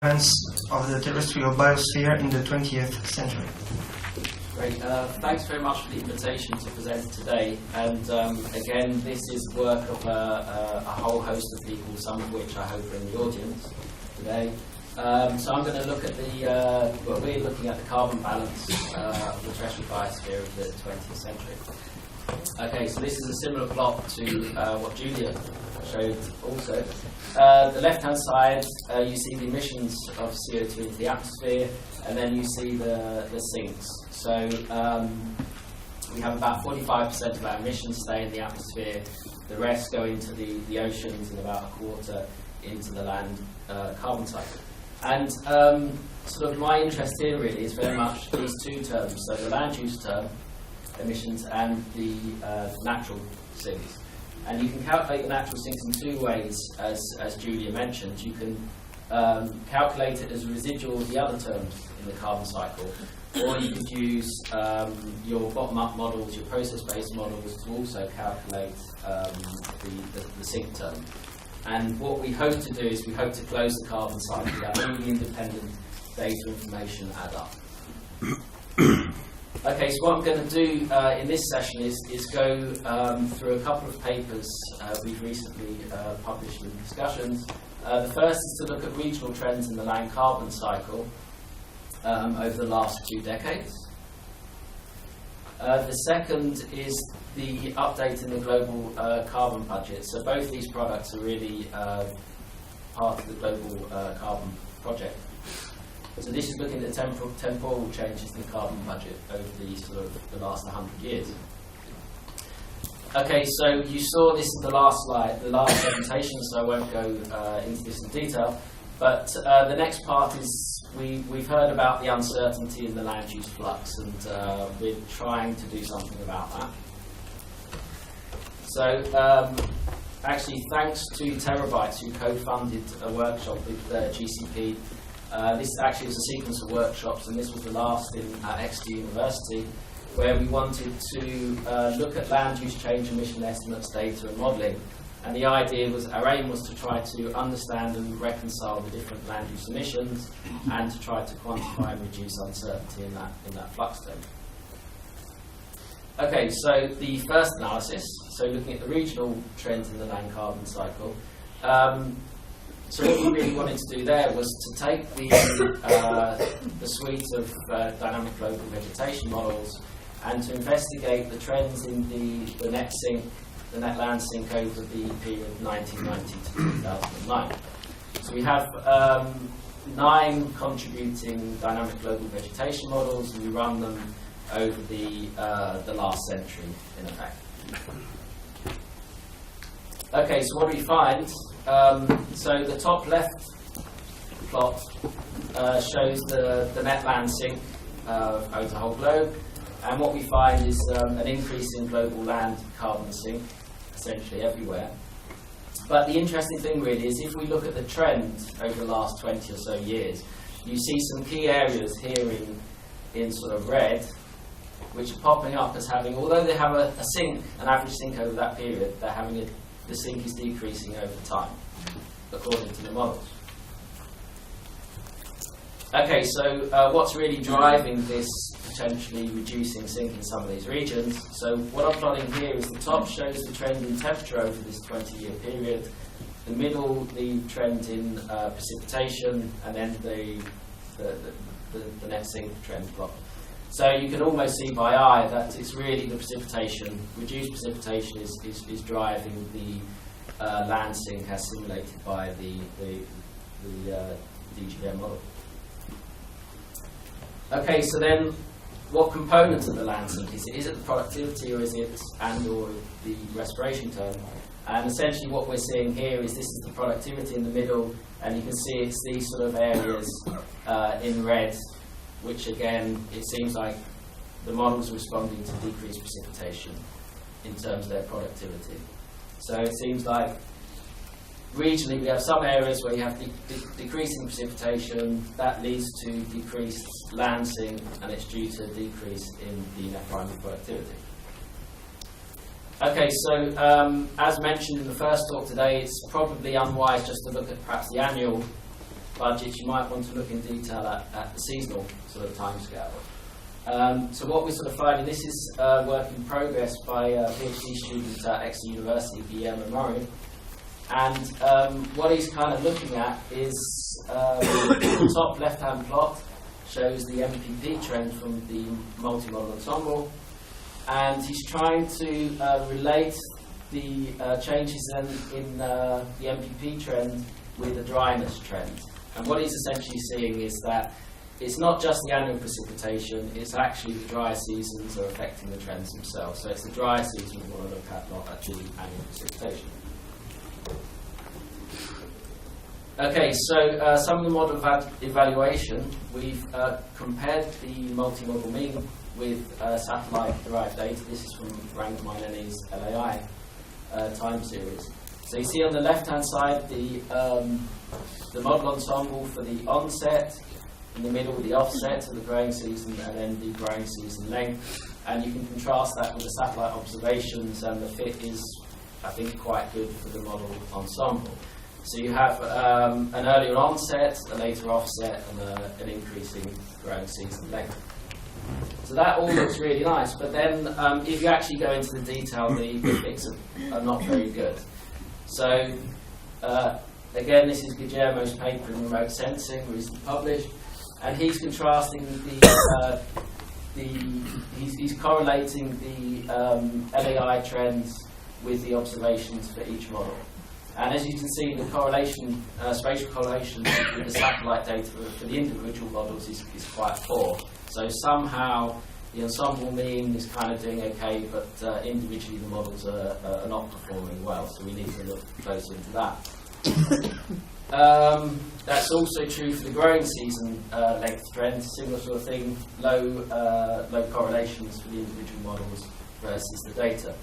of the terrestrial biosphere in the 20th century. Great. Thanks very much for the invitation to present today. And again, this is work of a whole host of people, some of which I hope are in the audience today. So I'm going to look at we're looking at the carbon balance of the terrestrial biosphere of the 20th century. Okay, so this is a similar plot to what Julia showed also. The left-hand side, you see the emissions of CO2 into the atmosphere, and then you see the sinks. So we have about 45% of our emissions stay in the atmosphere, the rest go into the oceans, and about a quarter into the land carbon cycle. And sort of my interest here really is very much these two terms, so the land use term, emissions, and the natural sinks. And you can calculate the natural sinks in two ways, as Julia mentioned. You can calculate it as a residual of the other terms in the carbon cycle, or you could use your bottom-up models, your process-based models, to also calculate the sink term. And what we hope to do is we hope to close the carbon cycle that all the independent data information add up. Okay, so what I'm going to do in this session is go through a couple of papers we've recently published in discussions. The first is to look at regional trends in the land carbon cycle over the last 2 decades. The second is the update in the global carbon budget. So both these products are really part of the global carbon project. So this is looking at the temporal changes in the carbon budget over the last 100 years. Okay, so you saw this in the last slide, the last presentation, so I won't go into this in detail. But the next part is we've heard about the uncertainty in the land use flux, and we're trying to do something about that. So actually, thanks to Terabytes, who co-funded a workshop with GCP. This actually was a sequence of workshops, and this was the last in Exeter University, where we wanted to look at land use change, emission estimates, data and modelling. And the idea was, our aim was to try to understand and reconcile the different land use emissions, and to try to quantify and reduce uncertainty in that flux term. Okay, so the first analysis, so looking at the regional trends in the land carbon cycle. So what we really wanted to do there was to take the suite of dynamic global vegetation models and to investigate the trends in the net sink, the net land sink over the period 1990 to 2009. So we have 9 contributing dynamic global vegetation models, and we run them over the last century, in effect. Okay, so what do we find? So the top left plot shows the net land sink over the whole globe, and what we find is an increase in global land carbon sink, essentially everywhere. But the interesting thing really is if we look at the trend over the last 20 or so years, you see some key areas here in sort of red, which are popping up as having, although they have a sink, an average sink over that period, they're having the sink is decreasing over time, according to the models. Okay, so what's really driving this potentially reducing sink in some of these regions? So what I'm plotting here is the top shows the trend in temperature over this 20-year period, the middle the trend in precipitation, and then the net sink trend plot. So you can almost see by eye that it's really the precipitation, reduced precipitation is driving the land sink as simulated by the DGVM model. Okay, so then what component of the land sink is it? Is it the productivity, or is it or the respiration term? And essentially what we're seeing here is this is the productivity in the middle, and you can see it's these sort of areas in red, which again, it seems like the model's responding to decreased precipitation in terms of their productivity. So it seems like regionally we have some areas where you have decreasing precipitation, that leads to decreased land sink, and it's due to a decrease in the net primary productivity. Okay, so as mentioned in the first talk today, it's probably unwise just to look at perhaps the annual budgets, you might want to look in detail at the seasonal sort of timescale. So what we're sort of finding, this is work in progress by a PhD student at Exeter University, Guillermo Murray. And what he's kind of looking at is the top left-hand plot shows the MPP trend from the multi-model ensemble. And he's trying to relate the changes in the MPP trend with the dryness trend. And what he's essentially seeing is that it's not just the annual precipitation, it's actually the dry seasons are affecting the trends themselves. So it's the dry season we want to look at, not actually annual precipitation. Okay, so some of the model evaluation, we've compared the multi-model mean with satellite-derived data. This is from Maignan LAI time series. So you see on the left-hand side the model ensemble for the onset, in the middle the offset of the growing season, and then the growing season length. And you can contrast that with the satellite observations, and the fit is, I think, quite good for the model ensemble. So you have an earlier onset, a later offset, and an increasing growing season length. So that all looks really nice, but then if you actually go into the detail, the fits are not very good. So again, this is Guillermo's paper in remote sensing, recently published, and he's contrasting he's correlating the LAI trends with the observations for each model. And as you can see, the correlation, spatial correlation with the satellite data for the individual models is quite poor. So somehow the ensemble mean is kind of doing okay, but individually the models are not performing well. So we need to look closer into that. That's also true for the growing season length trend. Similar sort of thing, low correlations for the individual models versus the data.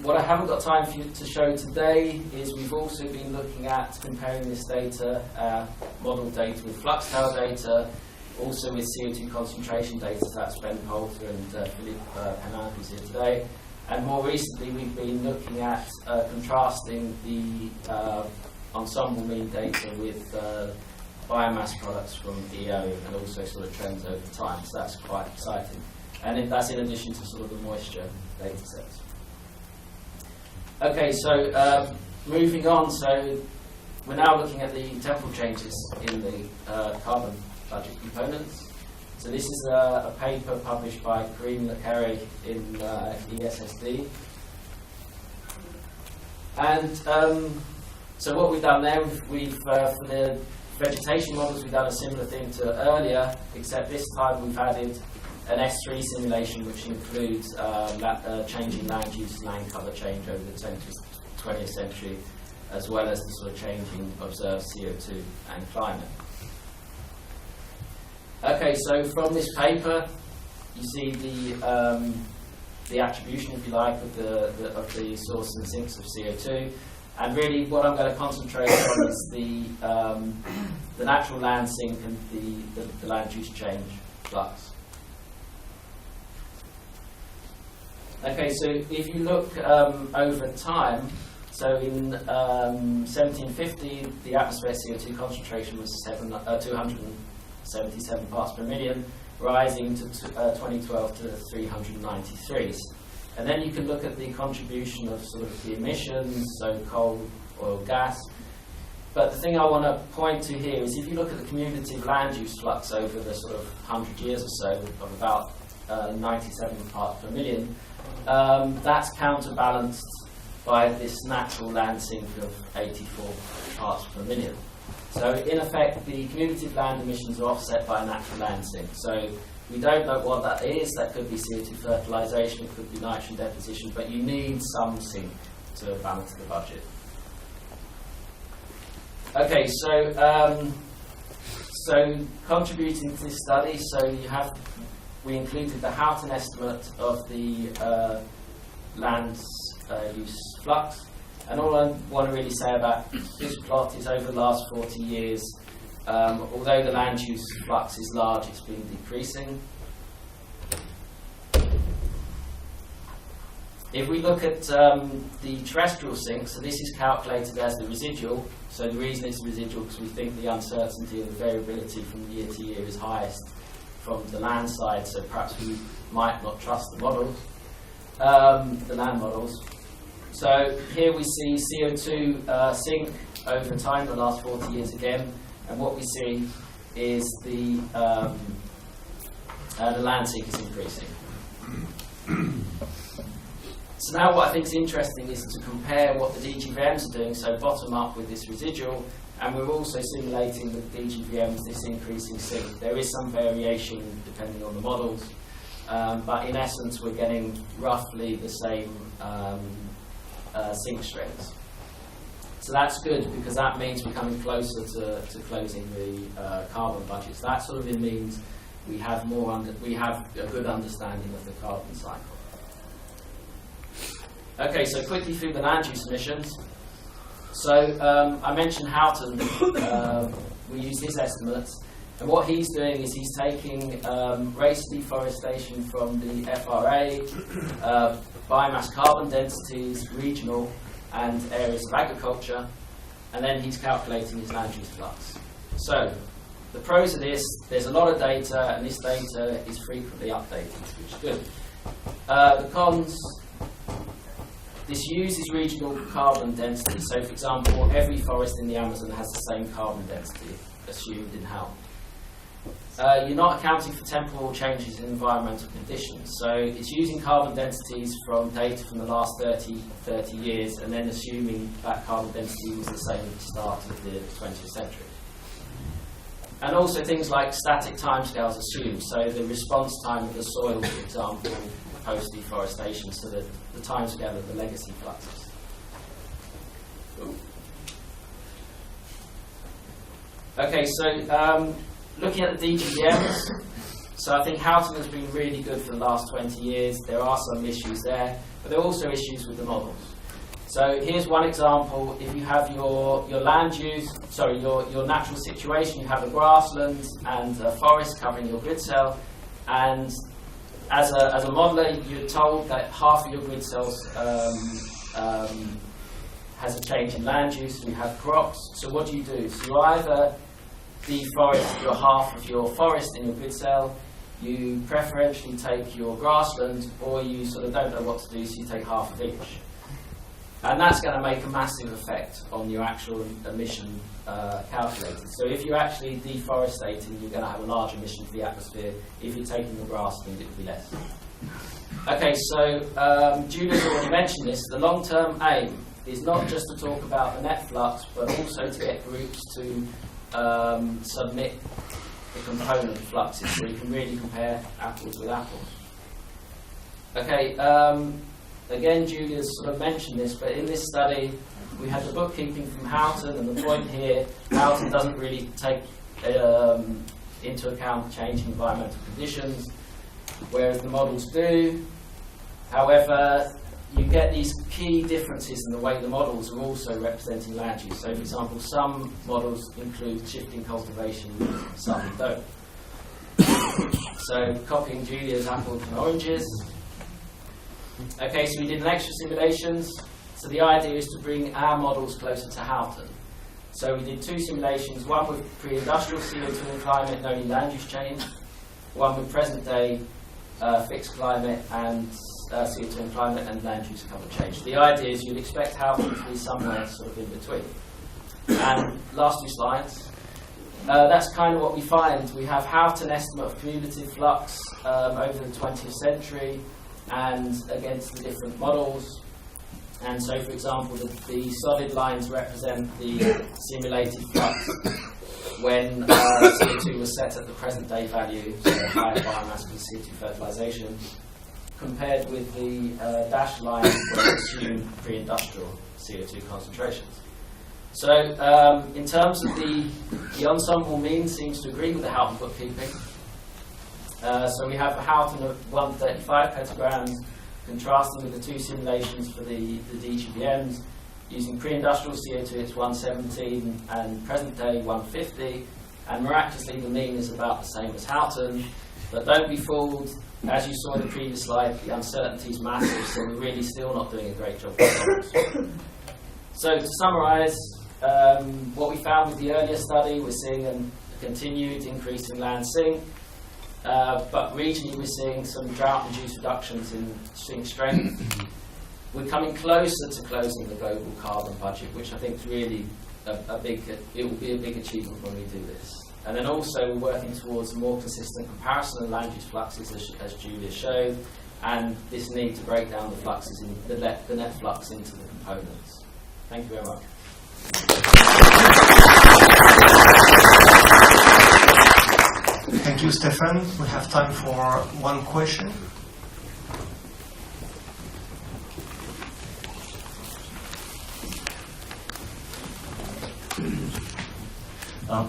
What I haven't got time for you to show today is we've also been looking at comparing this data, model data with flux tail data, also with CO2 concentration data, so that's Ben Poulter and Philippe Peylin, who's here today. And more recently we've been looking at contrasting the ensemble mean data with biomass products from EO and also sort of trends over time, so that's quite exciting. And that's in addition to sort of the moisture data sets. Okay, so moving on, so we're now looking at the temporal changes in the carbon budget components. So this is a paper published by Quéré in ESSD. And so what we've done there, we've for the vegetation models, we've done a similar thing to earlier, except this time we've added an S3 simulation which includes changing land use, land cover change over the 20th century, as well as the sort of changing observed CO2 and climate. Okay, so from this paper, you see the attribution, if you like, of the source and sinks of CO2, and really what I'm going to concentrate on is the natural land sink and the land use change flux. Okay, so if you look over time, so in 1750, the atmospheric CO2 concentration was 277 parts per million, rising to 2012 to 393. And then you can look at the contribution of sort of the emissions, so coal, oil, gas. But the thing I want to point to here is if you look at the cumulative land use flux over the sort of 100 years or so of about 97 parts per million, that's counterbalanced by this natural land sink of 84 parts per million. So in effect, the cumulative land emissions are offset by a natural land sink. So we don't know what that is. That could be CO2 fertilisation, it could be nitrogen deposition, but you need some sink to balance the budget. Okay, so contributing to this study, we included the Houghton estimate of the land use flux. And all I want to really say about this plot is over the last 40 years, although the land use flux is large, it's been decreasing. If we look at the terrestrial sink, so this is calculated as the residual. So the reason it's residual because we think the uncertainty and the variability from year to year is highest from the land side, so perhaps we might not trust the models, the land models. So here we see CO2 sink over time, the last 40 years again, and what we see is the land sink is increasing. So now what I think is interesting is to compare what the DGVMs are doing, so bottom up with this residual, and we're also simulating with DGVMs this increasing sink. There is some variation depending on the models, but in essence we're getting roughly the same sink strengths. So that's good because that means we're coming closer to closing the carbon budgets. That sort of means we have we have a good understanding of the carbon cycle. Okay, so quickly through the land use emissions. So I mentioned Houghton, we use his estimates, and what he's doing is he's taking rates of deforestation from the FRA, biomass carbon densities, regional and areas of agriculture, and then he's calculating his land use flux. So the pros of this, there's a lot of data, and this data is frequently updated, which is good. The cons, this uses regional carbon density. So, for example, every forest in the Amazon has the same carbon density assumed in Houghton. You're not accounting for temporal changes in environmental conditions. So it's using carbon densities from data from the last 30 years and then assuming that carbon density was the same at the start of the 20th century. And also things like static timescales assumed. So the response time of the soil, for example, post-deforestation, so the timescale of the legacy fluxes. Okay, so looking at the DGVMs, so I think Houghton has been really good for the last 20 years. There are some issues there, but there are also issues with the models. So here's one example. If you have your land use, sorry, your natural situation, you have a grassland and a forest covering your grid cell, and as a modeler, you're told that half of your grid cells has a change in land use, and you have crops. So what do? So you either deforest your half of your forest in your grid cell, you preferentially take your grassland, or you sort of don't know what to do, so you take half of each. And that's going to make a massive effect on your actual emission calculated. So if you're actually deforesting, you're going to have a large emission to the atmosphere. If you're taking the grassland, it will be less. Okay, so Julia's already mentioned this. The long-term aim is not just to talk about the net flux, but also to get groups to submit the component fluxes, so you can really compare apples with apples. Okay, again, Julia's sort of mentioned this, but in this study, we had the bookkeeping from Houghton, and the point here, Houghton doesn't really take into account changing environmental conditions, whereas the models do. However, you get these key differences in the way the models are also representing land use. So, for example, some models include shifting cultivation, some don't. So, copying Julia's apples and oranges. Okay, so we did an extra simulations. So the idea is to bring our models closer to Houghton. So we did two simulations, one with pre-industrial CO2 and climate and only land use change, one with present day fixed climate and CO2 and climate and land use cover change. The idea is you'd expect Houghton to be somewhere sort of in between. And last two slides. That's kind of what we find. We have Houghton estimate of cumulative flux over the 20th century and against the different models. And so, for example, the solid lines represent the simulated flux when CO2 was set at the present day value, so higher biomass with CO2 fertilisation, compared with the dashed lines where assumed pre-industrial CO2 concentrations. So, in terms of the ensemble mean seems to agree with the Houghton bookkeeping. So we have a Houghton of 135 petagrams, contrasting with the two simulations for the DGVMs, using pre-industrial CO2 it's 117 and present day 150, and miraculously the mean is about the same as Houghton. But don't be fooled. As you saw in the previous slide, the uncertainty is massive, so we're really still not doing a great job with models. So to summarise, what we found with the earlier study, we're seeing a continued increase in land sink, but regionally we're seeing some drought-induced reductions in sink strength. We're coming closer to closing the global carbon budget, which I think is really it will be a big achievement when we do this. And then also we're working towards a more consistent comparison of land use fluxes, as Julia showed, and this need to break down the fluxes, the net flux into the components. Thank you very much. Thank you, Stefan. We have time for one question.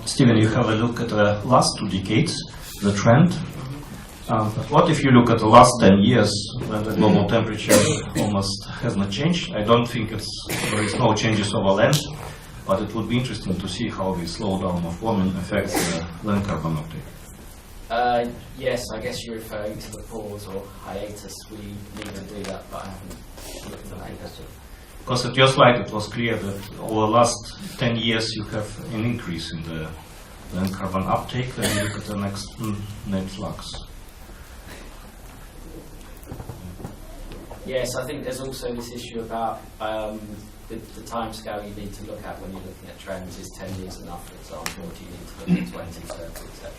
Stephen, you have a look at the last 2 decades, the trend. But what if you look at the last 10 years, when the global temperature almost has not changed? I don't think there is no changes over land, but it would be interesting to see how the slowdown of warming affects the land carbon uptake. Yes, I guess you're referring to the pause or hiatus. We need to do that, but I haven't looked at that yet. Because at your slide it was clear that over the last 10 years you have an increase in the land carbon uptake, then you look at the next net flux. Yes, I think there's also this issue about the time scale you need to look at when you're looking at trends. Is 10 years enough, for example, or do you need to look at 20, 30, etc.?